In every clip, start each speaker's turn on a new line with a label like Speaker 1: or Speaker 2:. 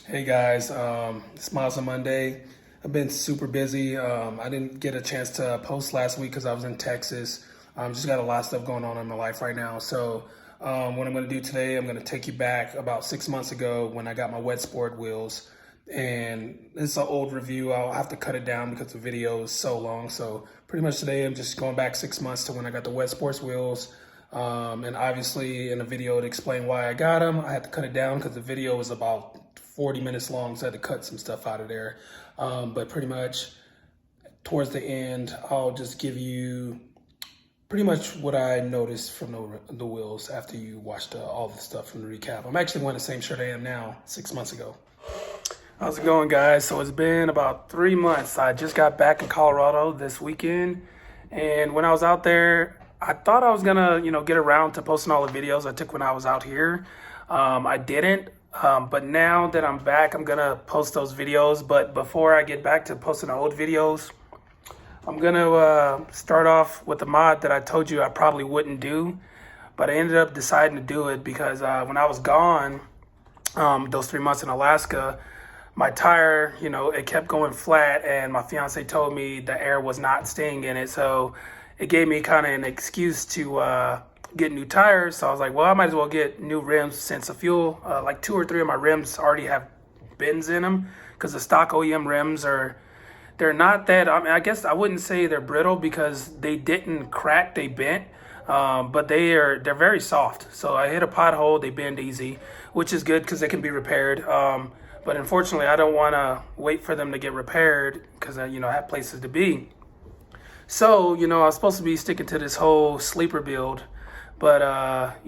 Speaker 1: Hey guys, it's Mazda Monday. I've been super busy. I didn't get a chance to post last week because I was in Texas. Just got a lot of stuff going on in my life right now. So what I'm going to do today, I'm going to take you back about 6 months ago when I got my Wedssport wheels. And it's an old review. I'll have to cut it down because the video is so long. So pretty much today I'm just going back 6 months to when I got the Wedssport wheels. And obviously in the video to explain why I got them, I had to cut it down because the video was about 40 minutes long, so I had to cut some stuff out of there. But pretty much towards the end, I'll just give you pretty much what I noticed from the wheels after you watched all the stuff from the recap. I'm actually wearing the same shirt I am now 6 months ago. How's it going, guys? So it's been about 3 months. I just got back in Colorado this weekend. And when I was out there, I thought I was gonna, get around to posting all the videos I took when I was out here. I didn't. But now that I'm back, I'm gonna post those videos. But before I get back to posting the old videos, I'm gonna start off with the mod that I told you I probably wouldn't do, but I ended up deciding to do it because when I was gone, those 3 months in Alaska, my tire, it kept going flat, and my fiance told me the air was not staying in it, so it gave me kind of an excuse to get new tires. So I was like, well, I might as well get new rims since the fuel, like 2 or 3 of my rims already have bends in them, because the stock OEM rims they're not that, I guess I wouldn't say they're brittle because they didn't crack, they bent, but they're very soft. So I hit a pothole, they bend easy, which is good because they can be repaired. But unfortunately, I don't want to wait for them to get repaired because I have places to be. So, I was supposed to be sticking to this whole sleeper build, but,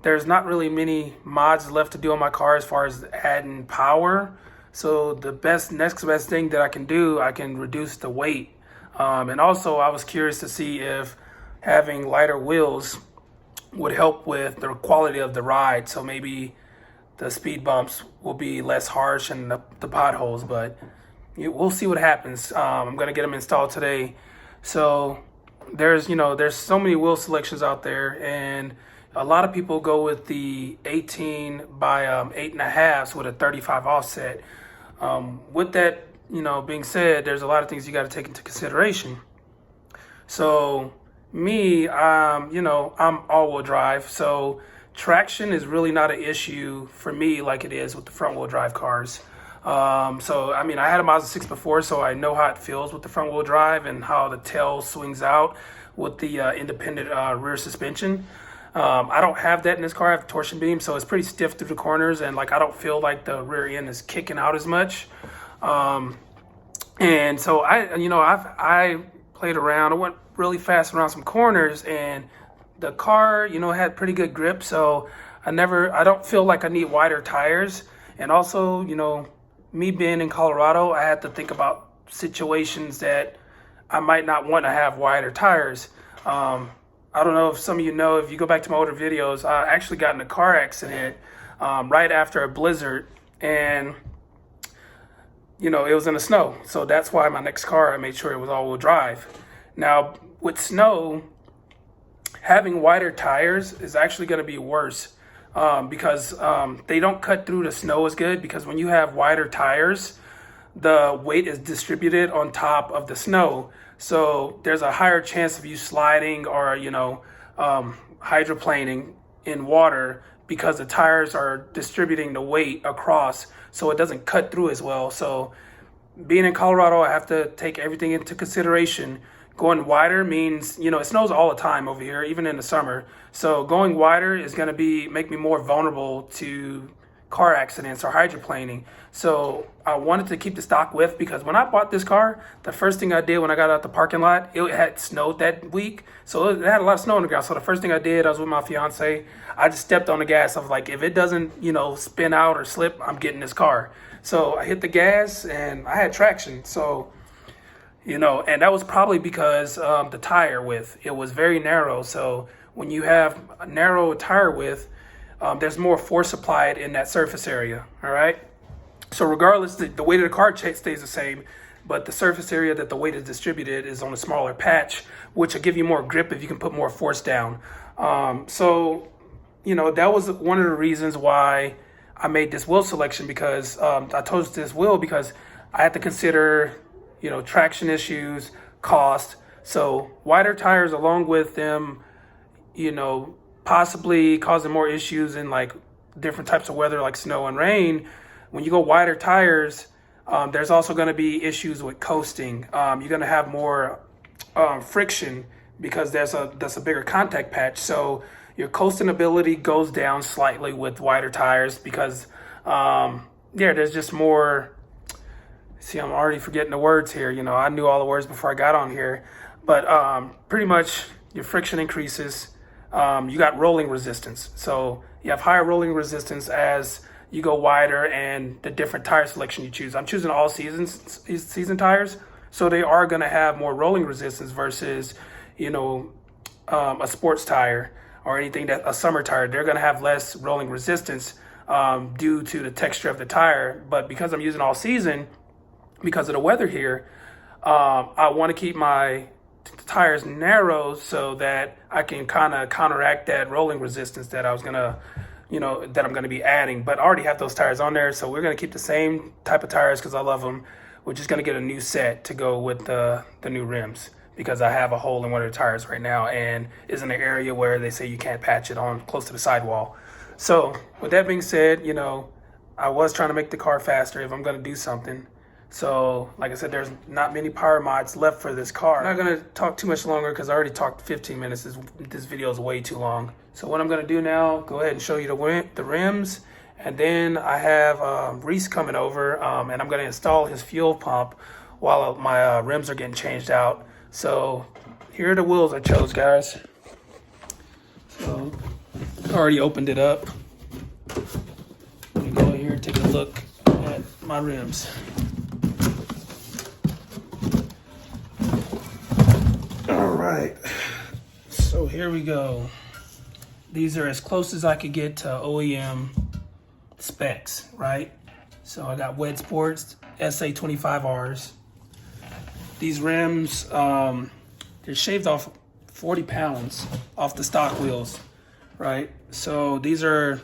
Speaker 1: there's not really many mods left to do on my car as far as adding power. So the next best thing that I can do, I can reduce the weight. And also I was curious to see if having lighter wheels would help with the quality of the ride. So maybe the speed bumps will be less harsh and the potholes, but we'll see what happens. I'm going to get them installed today. So there's so many wheel selections out there, and a lot of people go with the 18 by 8.5 with a 35 offset. With that, being said, there's a lot of things you got to take into consideration. So me, I'm all-wheel drive, so traction is really not an issue for me like it is with the front-wheel drive cars. So, I had a Mazda 6 before, so I know how it feels with the front-wheel drive and how the tail swings out with the independent rear suspension. I don't have that in this car. I have a torsion beam, so it's pretty stiff through the corners, and I don't feel like the rear end is kicking out as much. And so I played around. I went really fast around some corners, and the car, had pretty good grip. So I don't feel like I need wider tires. And also, me being in Colorado, I had to think about situations that I might not want to have wider tires. I don't know if some of you know, if you go back to my older videos, I actually got in a car accident right after a blizzard, and it was in the snow. So that's why my next car, I made sure it was all-wheel drive. Now with snow, having wider tires is actually going to be worse because they don't cut through the snow as good, because when you have wider tires, the weight is distributed on top of the snow. So there's a higher chance of you sliding or, hydroplaning in water because the tires are distributing the weight across, so it doesn't cut through as well. So being in Colorado, I have to take everything into consideration. Going wider means, it snows all the time over here, even in the summer. So going wider is going to make me more vulnerable to car accidents or hydroplaning. So I wanted to keep the stock width, because when I bought this car, the first thing I did when I got out the parking lot, it had snowed that week. So it had a lot of snow on the ground. So the first thing I did, I was with my fiance, I just stepped on the gas. I was like, if it doesn't, spin out or slip, I'm getting this car. So I hit the gas and I had traction. So, and that was probably because the tire width, it was very narrow. So when you have a narrow tire width, there's more force applied in that surface area, all right? So regardless, the weight of the car stays the same, but the surface area that the weight is distributed is on a smaller patch, which will give you more grip if you can put more force down. So, that was one of the reasons why I made this wheel selection because I chose this wheel because I had to consider, traction issues, cost. So wider tires, along with them, possibly causing more issues in like different types of weather like snow and rain. When you go wider tires, there's also going to be issues with coasting. You're going to have more friction because that's a bigger contact patch. So your coasting ability goes down slightly with wider tires because there's just more. See, I'm already forgetting the words here. I knew all the words before I got on here, but pretty much your friction increases. You got rolling resistance. So you have higher rolling resistance as you go wider and the different tire selection you choose. I'm choosing all season tires. So they are going to have more rolling resistance versus, a sports tire or anything a summer tire. They're going to have less rolling resistance due to the texture of the tire. But because I'm using all season, because of the weather here, I want to keep my tires narrow so that I can kind of counteract that rolling resistance that I was gonna, that I'm gonna be adding. But I already have those tires on there, so we're gonna keep the same type of tires because I love them. We're just gonna get a new set to go with the new rims because I have a hole in one of the tires right now and is in an area where they say you can't patch it on close to the sidewall. So with that being said, I was trying to make the car faster if I'm gonna do something. So, like I said, there's not many power mods left for this car. I'm not going to talk too much longer because I already talked 15 minutes. This video is way too long. So what I'm going to do now, go ahead and show you the rims. And then I have Reese coming over and I'm going to install his fuel pump while my rims are getting changed out. So here are the wheels I chose, guys. So I already opened it up. Let me go here and take a look at my rims. Right, so here we go. These are as close as I could get to OEM specs, right? So I got Wedssport SA-25Rs. These rims, they're shaved off 40 pounds off the stock wheels, right? So these are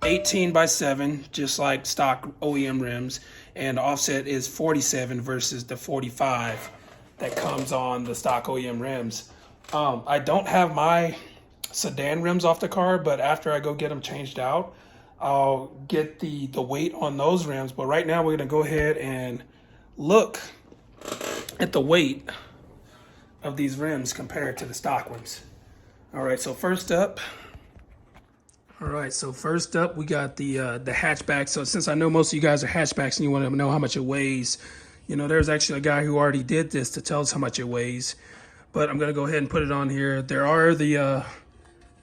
Speaker 1: 18/7, just like stock OEM rims, and the offset is 47 versus the 45 that comes on the stock OEM rims. I don't have my sedan rims off the car, but after I go get them changed out, I'll get the weight on those rims. But right now we're gonna go ahead and look at the weight of these rims compared to the stock ones. All right, so first up, we got the hatchback. So since I know most of you guys are hatchbacks and you want to know how much it weighs, there's actually a guy who already did this to tell us how much it weighs, but I'm going to go ahead and put it on here. There are the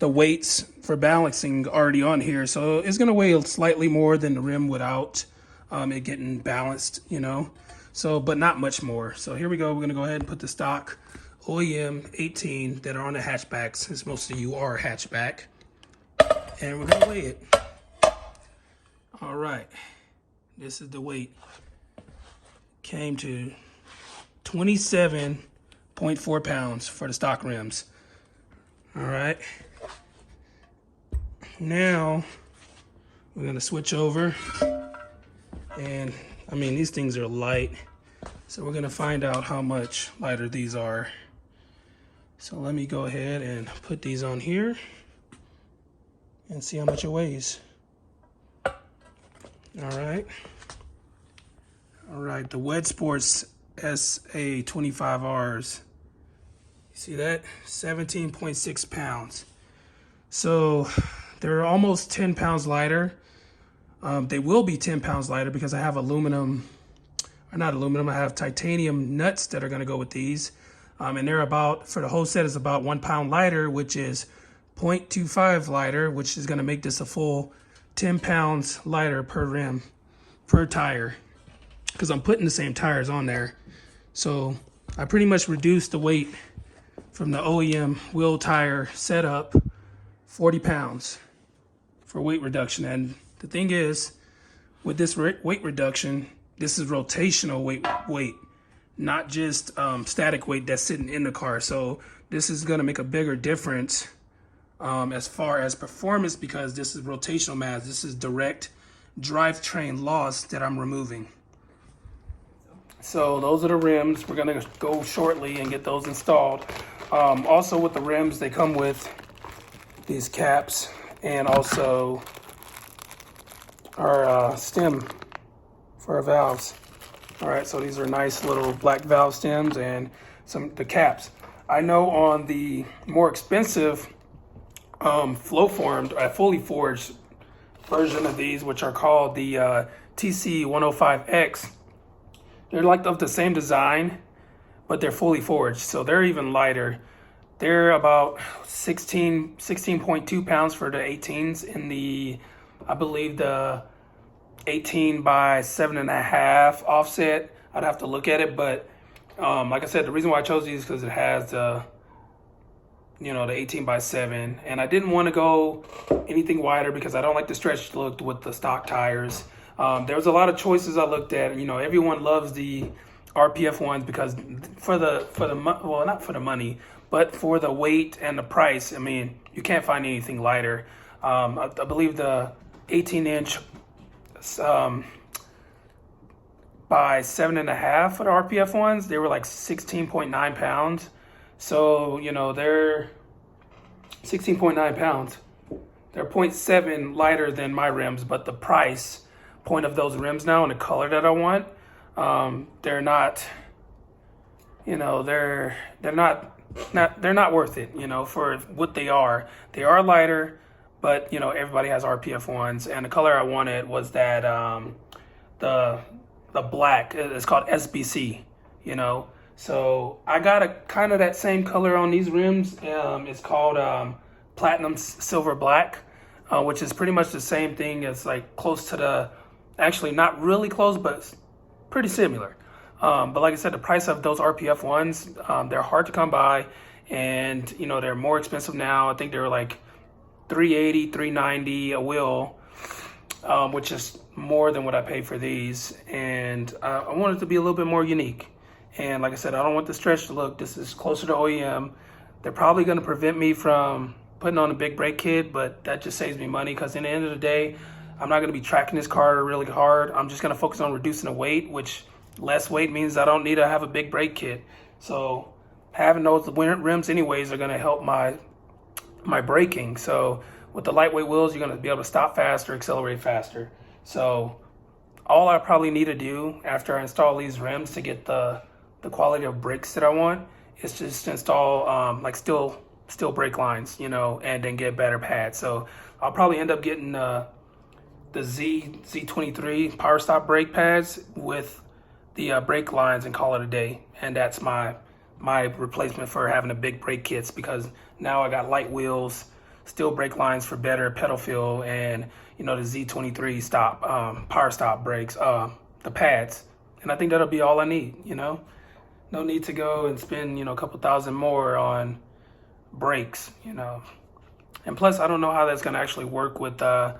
Speaker 1: weights for balancing already on here. So it's going to weigh slightly more than the rim without it getting balanced, so, but not much more. So here we go. We're going to go ahead and put the stock OEM 18 that are on the hatchbacks, since most of you are hatchback, and we're going to weigh it. All right. This is the weight. Came to 27.4 pounds for the stock rims. All right. Now we're gonna switch over, and these things are light, so we're gonna find out how much lighter these are. So let me go ahead and put these on here and see how much it weighs. All right, the Wedssport SA-25Rs. You see that? 17.6 pounds. So they're almost 10 pounds lighter. They will be 10 pounds lighter because I have I have titanium nuts that are gonna go with these. And they're about, for the whole set, is about 1 pound lighter, which is 0.25 lighter, which is gonna make this a full 10 pounds lighter per rim, per tire, because I'm putting the same tires on there. So I pretty much reduced the weight from the OEM wheel tire setup 40 pounds for weight reduction. And the thing is, with this weight reduction, this is rotational weight, not just static weight that's sitting in the car. So this is gonna make a bigger difference as far as performance, because this is rotational mass. This is direct drivetrain loss that I'm removing. So those are the rims. We're gonna go shortly and get those installed. Also with the rims, they come with these caps and also our stem for our valves. All right, so these are nice little black valve stems and the caps. I know on the more expensive flow formed, fully forged version of these, which are called the TC105X, they're like of the same design, but they're fully forged, so they're even lighter. They're about 16.2 pounds for the 18s in the, I believe the 18 by 7.5 offset. I'd have to look at it, but like I said, the reason why I chose these is because it has the, you know, the 18 by 7, and I didn't want to go anything wider because I don't like the stretch look with the stock tires. There was a lot of choices I looked at. You know, everyone loves the RPF ones because well, not for the money, but for the weight and the price. I mean, you can't find anything lighter. I believe the 18-inch by 7.5 for the RPF ones, they were like 16.9 pounds. So, you know, they're 16.9 pounds. They're 0.7 lighter than my rims, but the price point of those rims now and the color that I want, they're not, you know, they're not worth it, you know, for what they are. They are lighter, but you know, everybody has RPF ones, and the color I wanted was that the black. It's called SBC, you know. So I got a kind of that same color on these rims. It's called platinum silver black, which is pretty much the same thing. It's like close to the, actually not really close, but pretty similar. But like I said, the price of those RPF ones, they're hard to come by, and you know, they're more expensive now. I think they're like $380, $390 a wheel, which is more than what I paid for these. And I want it to be a little bit more unique. And like I said, I don't want the stretch look. This is closer to OEM. They're probably going to prevent me from putting on a big brake kit, but that just saves me money, because in the end of the day, I'm not going to be tracking this car really hard. I'm just going to focus on reducing the weight, which less weight means I don't need to have a big brake kit. So having those rims anyways are going to help my braking. So with the lightweight wheels, you're going to be able to stop faster, accelerate faster. So all I probably need to do after I install these rims to get the quality of brakes that I want is just install like steel brake lines, you know, and then get better pads. So I'll probably end up getting the Z23 power stop brake pads with the brake lines and call it a day. And that's my replacement for having the big brake kits, because now I got light wheels, steel brake lines for better pedal feel, and you know, the Z23 power stop brakes, the pads. And I think that'll be all I need, you know. No need to go and spend, you know, a couple thousand more on brakes, you know. And plus, I don't know how that's going to actually work with the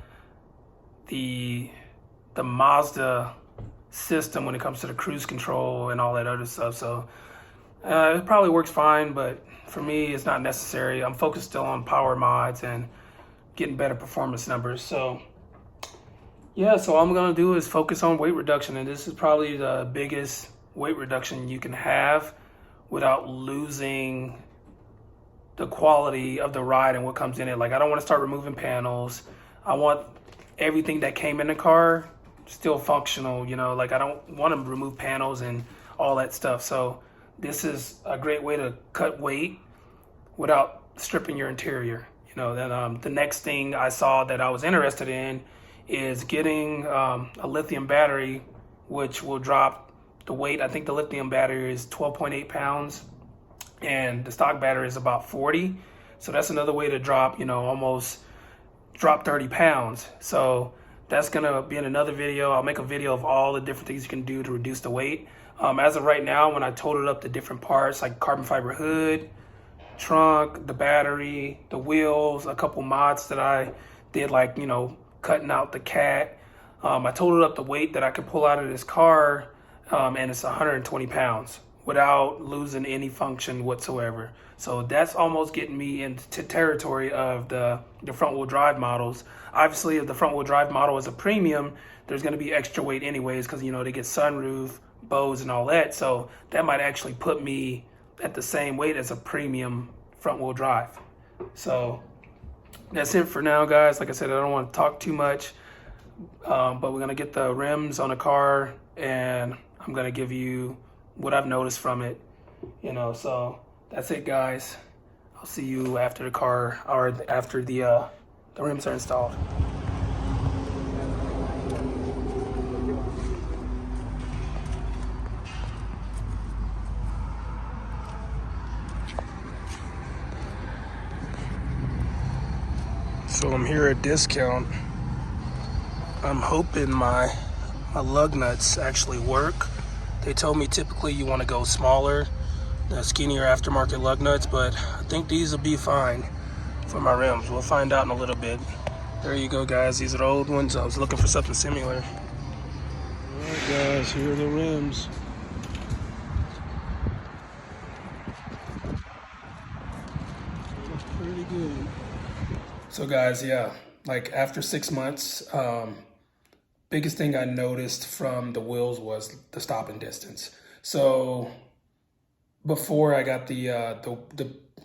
Speaker 1: Mazda system when it comes to the cruise control and all that other stuff. So it probably works fine, but for me, it's not necessary. I'm focused still on power mods and getting better performance numbers. So yeah, so all I'm going to do is focus on weight reduction. And this is probably the biggest weight reduction you can have without losing the quality of the ride and what comes in it. Like, I don't want to start removing panels. I want everything that came in the car still functional, you know. Like, I don't want to remove panels and all that stuff. So this is a great way to cut weight without stripping your interior, you know. Then the next thing I saw that I was interested in is getting a lithium battery, which will drop the weight. I think the lithium battery is 12.8 pounds and the stock battery is about 40. So that's another way to drop, you know, almost drop 30 pounds. So that's gonna be in another video. I'll make a video of all the different things you can do to reduce the weight. As of right now, when I totaled up the different parts, like carbon fiber hood, trunk, the battery, the wheels, a couple mods that I did, like, you know, cutting out the cat, I totaled up the weight that I could pull out of this car, and it's 120 pounds, without losing any function whatsoever. So that's almost getting me into territory of the front wheel drive models. Obviously, if the front wheel drive model is a premium, there's going to be extra weight anyways, because you know they get sunroof, bows, and all that. So that might actually put me at the same weight as a premium front wheel drive. So that's it for now, guys. Like I said, I don't want to talk too much, but we're going to get the rims on the car, and I'm going to give you what I've noticed from it, you know. So that's it, guys. I'll see you after the car, or after the rims are installed. So I'm here at Discount. I'm hoping my lug nuts actually work. They told me typically you want to go smaller, the skinnier aftermarket lug nuts, but I think these will be fine for my rims. We'll find out in a little bit. There you go, guys. These are the old ones. I was looking for something similar. All right, guys, here are the rims. Looks pretty good. So guys, yeah, like after 6 months, biggest thing I noticed from the wheels was the stopping distance. So before I got the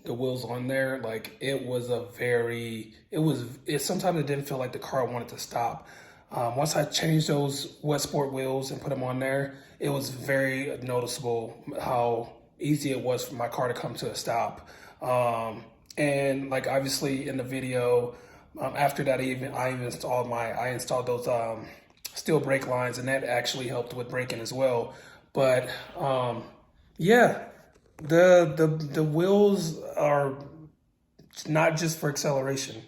Speaker 1: wheels on there, like it sometimes it didn't feel like the car wanted to stop. Once I changed those Wedssport wheels and put them on there, it was very noticeable how easy it was for my car to come to a stop. And like obviously in the video, after that I installed those steel brake lines, and that actually helped with braking as well. But yeah, the wheels are not just for acceleration.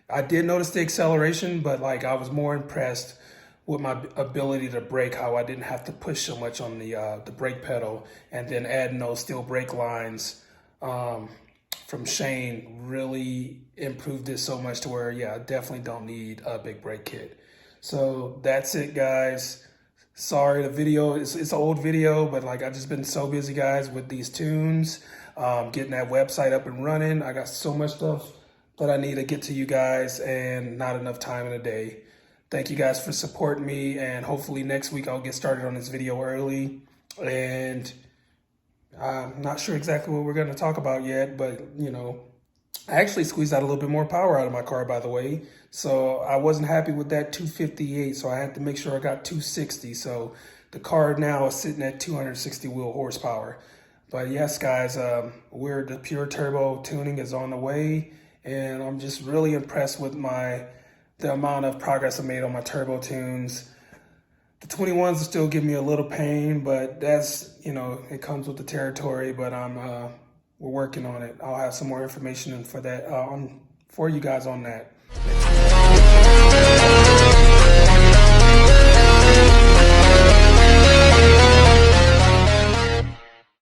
Speaker 1: I did notice the acceleration, but like I was more impressed with my ability to brake, how I didn't have to push so much on the brake pedal, and then adding those steel brake lines from Shane really improved it so much to where, yeah, I definitely don't need a big brake kit. So that's it, guys. Sorry, the video, it's an old video, but like I've just been so busy, guys, with these tunes, getting that website up and running. I got so much stuff that I need to get to you guys, and not enough time in a day. Thank you guys for supporting me, and hopefully next week I'll get started on this video early. And I'm not sure exactly what we're going to talk about yet, but you know, I actually squeezed out a little bit more power out of my car, by the way. So I wasn't happy with that 258, so I had to make sure I got 260. So the car now is sitting at 260 wheel horsepower. But yes, guys, the pure turbo tuning is on the way, and I'm just really impressed with the amount of progress I made on my turbo tunes. The 21s still give me a little pain, but that's, you know, it comes with the territory. But we're working on it. I'll have some more information for that for you guys on that.